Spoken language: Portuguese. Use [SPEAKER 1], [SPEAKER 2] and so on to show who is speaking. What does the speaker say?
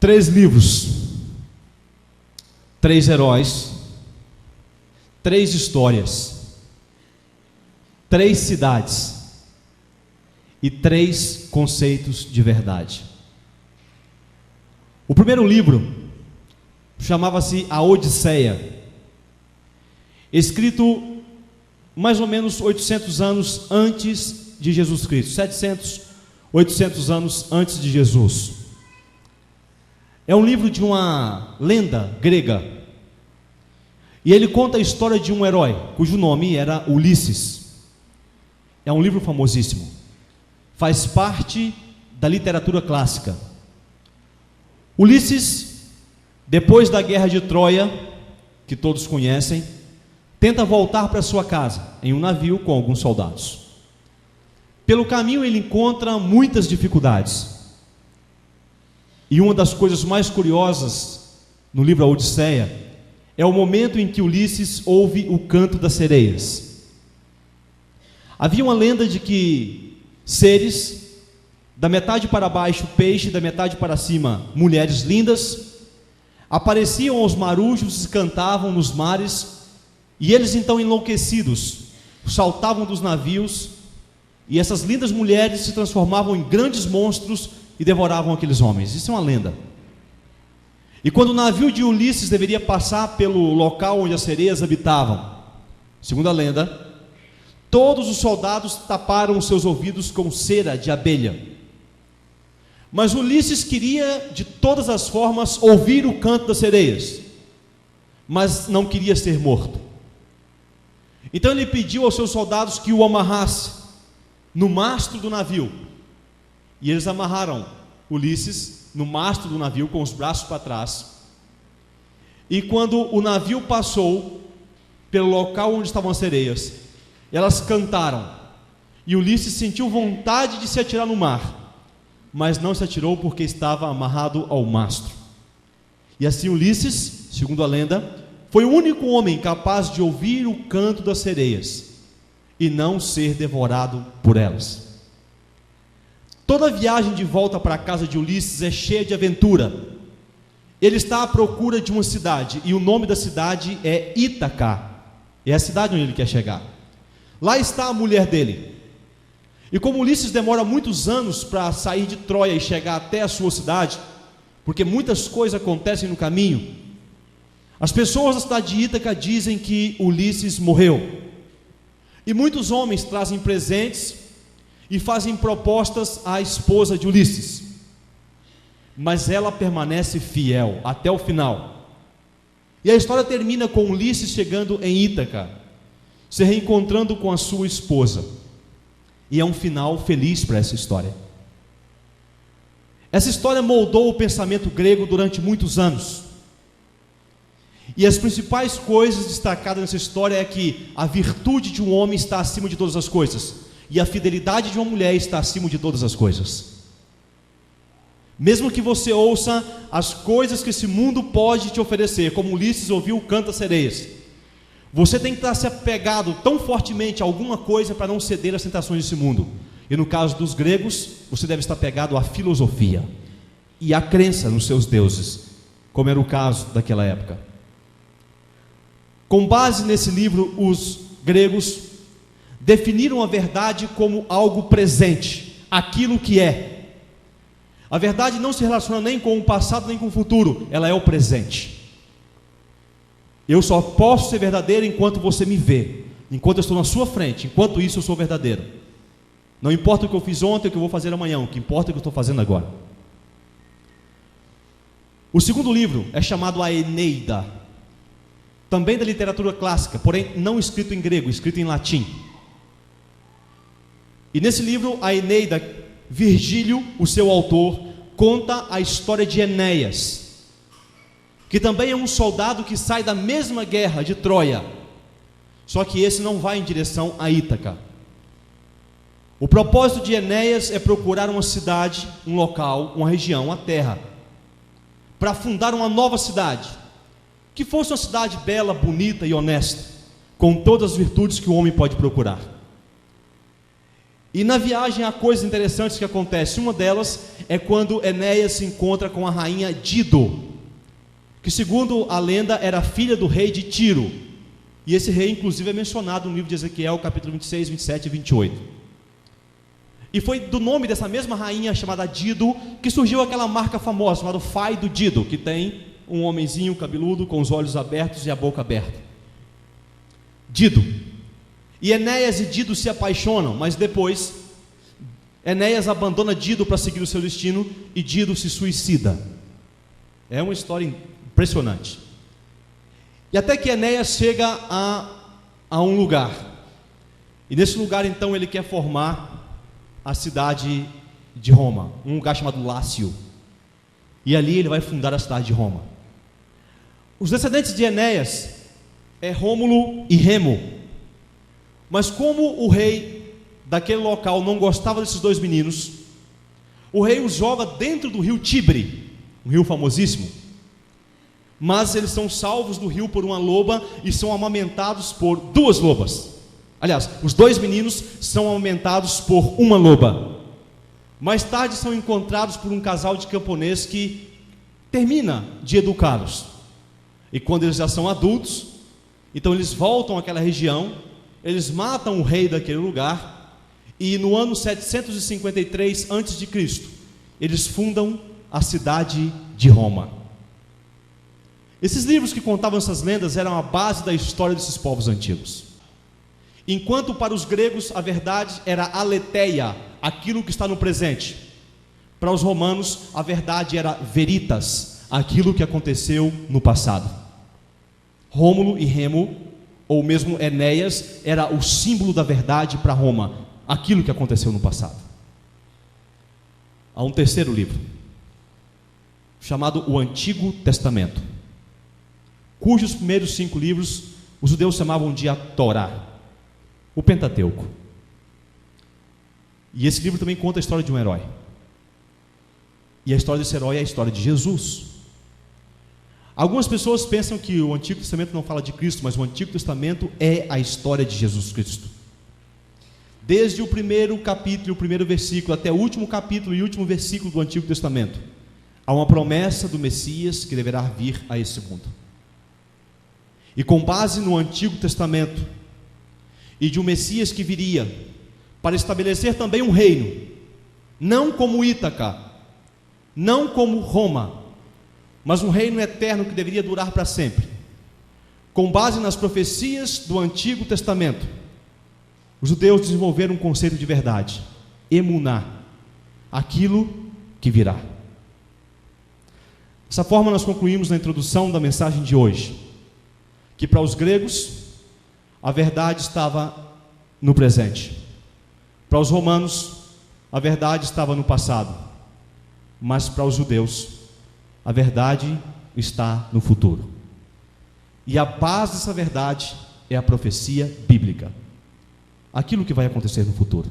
[SPEAKER 1] 3 livros, 3 heróis, 3 histórias, 3 cidades e 3 conceitos de verdade. O primeiro livro chamava-se A Odisseia, escrito mais ou menos 800 anos antes de Jesus Cristo, 700, 800 anos antes de Jesus. É um livro de uma lenda grega, e ele conta a história de um herói, cujo nome era Ulisses. É um livro famosíssimo, faz parte da literatura clássica. Ulisses, depois da guerra de Troia, que todos conhecem, tenta voltar para sua casa, em um navio com alguns soldados. Pelo caminho ele encontra muitas dificuldades, e uma das coisas mais curiosas no livro A Odisseia é o momento em que Ulisses ouve o canto das sereias. Havia uma lenda de que seres, da metade para baixo peixe, da metade para cima mulheres lindas, apareciam aos marujos e cantavam nos mares, e eles então enlouquecidos saltavam dos navios, e essas lindas mulheres se transformavam em grandes monstros e devoravam aqueles homens. Isso é uma lenda. E quando o navio de Ulisses deveria passar pelo local onde as sereias habitavam, segundo a lenda, todos os soldados taparam os seus ouvidos com cera de abelha. Mas Ulisses queria de todas as formas ouvir o canto das sereias, mas não queria ser morto. Então ele pediu aos seus soldados que o amarrasse no mastro do navio, e eles amarraram Ulisses no mastro do navio com os braços para trás. E quando o navio passou pelo local onde estavam as sereias, elas cantaram, e Ulisses sentiu vontade de se atirar no mar, mas não se atirou porque estava amarrado ao mastro. E assim Ulisses, segundo a lenda, foi o único homem capaz de ouvir o canto das sereias e não ser devorado por elas. Toda a viagem de volta para a casa de Ulisses é cheia de aventura. Ele está à procura de uma cidade, e o nome da cidade é Ítaca. É a cidade onde ele quer chegar. Lá está a mulher dele. E como Ulisses demora muitos anos para sair de Troia e chegar até a sua cidade, porque muitas coisas acontecem no caminho, as pessoas da cidade de Ítaca dizem que Ulisses morreu. E muitos homens trazem presentes e fazem propostas à esposa de Ulisses, mas ela permanece fiel até o final. E a história termina com Ulisses chegando em Ítaca, se reencontrando com a sua esposa, e é um final feliz para essa história. Essa história moldou o pensamento grego durante muitos anos, e as principais coisas destacadas nessa história é que a virtude de um homem está acima de todas as coisas, e a fidelidade de uma mulher está acima de todas as coisas. Mesmo que você ouça as coisas que esse mundo pode te oferecer, como Ulisses ouviu o canto das sereias, você tem que estar se apegado tão fortemente a alguma coisa para não ceder às tentações desse mundo. E no caso dos gregos, você deve estar apegado à filosofia e à crença nos seus deuses, como era o caso daquela época. Com base nesse livro, os gregos definiram a verdade como algo presente, aquilo que é. A verdade não se relaciona nem com o passado nem com o futuro, ela é o presente. Eu só posso ser verdadeiro enquanto você me vê, enquanto eu estou na sua frente. Enquanto isso eu sou verdadeiro. Não importa o que eu fiz ontem, o que eu vou fazer amanhã, o que importa é o que eu estou fazendo agora. O segundo livro é chamado A Eneida, também da literatura clássica, porém não escrito em grego, escrito em latim. E nesse livro, A Eneida, Virgílio, o seu autor, conta a história de Enéas, que também é um soldado que sai da mesma guerra de Troia, só que esse não vai em direção a Ítaca. O propósito de Enéas é procurar uma cidade, um local, uma região, uma terra, para fundar uma nova cidade, que fosse uma cidade bela, bonita e honesta, com todas as virtudes que o homem pode procurar. E na viagem há coisas interessantes que acontecem. Uma delas é quando Enéas se encontra com a rainha Dido, que segundo a lenda era filha do rei de Tiro. E esse rei inclusive é mencionado no livro de Ezequiel, capítulo 26, 27 e 28. E foi do nome dessa mesma rainha chamada Dido que surgiu aquela marca famosa chamada Fai do Dido, que tem um homenzinho cabeludo com os olhos abertos e a boca aberta. Dido. E Enéas e Dido se apaixonam, mas depois Enéas abandona Dido para seguir o seu destino e Dido se suicida. É uma história impressionante. E até que Enéas chega a um lugar. E nesse lugar então ele quer formar a cidade de Roma, um lugar chamado Lácio. E ali ele vai fundar a cidade de Roma. Os descendentes de Enéas é Rômulo e Remo. Mas como o rei daquele local não gostava desses dois meninos, o rei os joga dentro do rio Tibre, um rio famosíssimo. Mas eles são salvos do rio por uma loba e são amamentados por duas lobas. Aliás, os dois meninos são amamentados por uma loba. Mais tarde são encontrados por um casal de camponês que termina de educá-los. E quando eles já são adultos, então eles voltam àquela região, eles matam o rei daquele lugar, e no ano 753 a.C., eles fundam a cidade de Roma. Esses livros que contavam essas lendas eram a base da história desses povos antigos. Enquanto para os gregos a verdade era aletheia, aquilo que está no presente, para os romanos a verdade era veritas, aquilo que aconteceu no passado. Rômulo e Remo, ou mesmo Enéas, era o símbolo da verdade para Roma, aquilo que aconteceu no passado. Há um terceiro livro, chamado o Antigo Testamento, cujos primeiros 5 livros os judeus chamavam de a Torá, o Pentateuco. E esse livro também conta a história de um herói. E a história desse herói é a história de Jesus. Algumas pessoas pensam que o Antigo Testamento não fala de Cristo, mas o Antigo Testamento é a história de Jesus Cristo. Desde o primeiro capítulo, o primeiro versículo, até o último capítulo e último versículo do Antigo Testamento, há uma promessa do Messias que deverá vir a esse mundo. E com base no Antigo Testamento e de um Messias que viria para estabelecer também um reino, não como Ítaca, não como Roma, mas um reino eterno que deveria durar para sempre. Com base nas profecias do Antigo Testamento, os judeus desenvolveram um conceito de verdade, emuná, aquilo que virá. Dessa forma nós concluímos na introdução da mensagem de hoje, que para os gregos a verdade estava no presente, para os romanos a verdade estava no passado, mas para os judeus a verdade está no futuro. E a base dessa verdade é a profecia bíblica, aquilo que vai acontecer no futuro.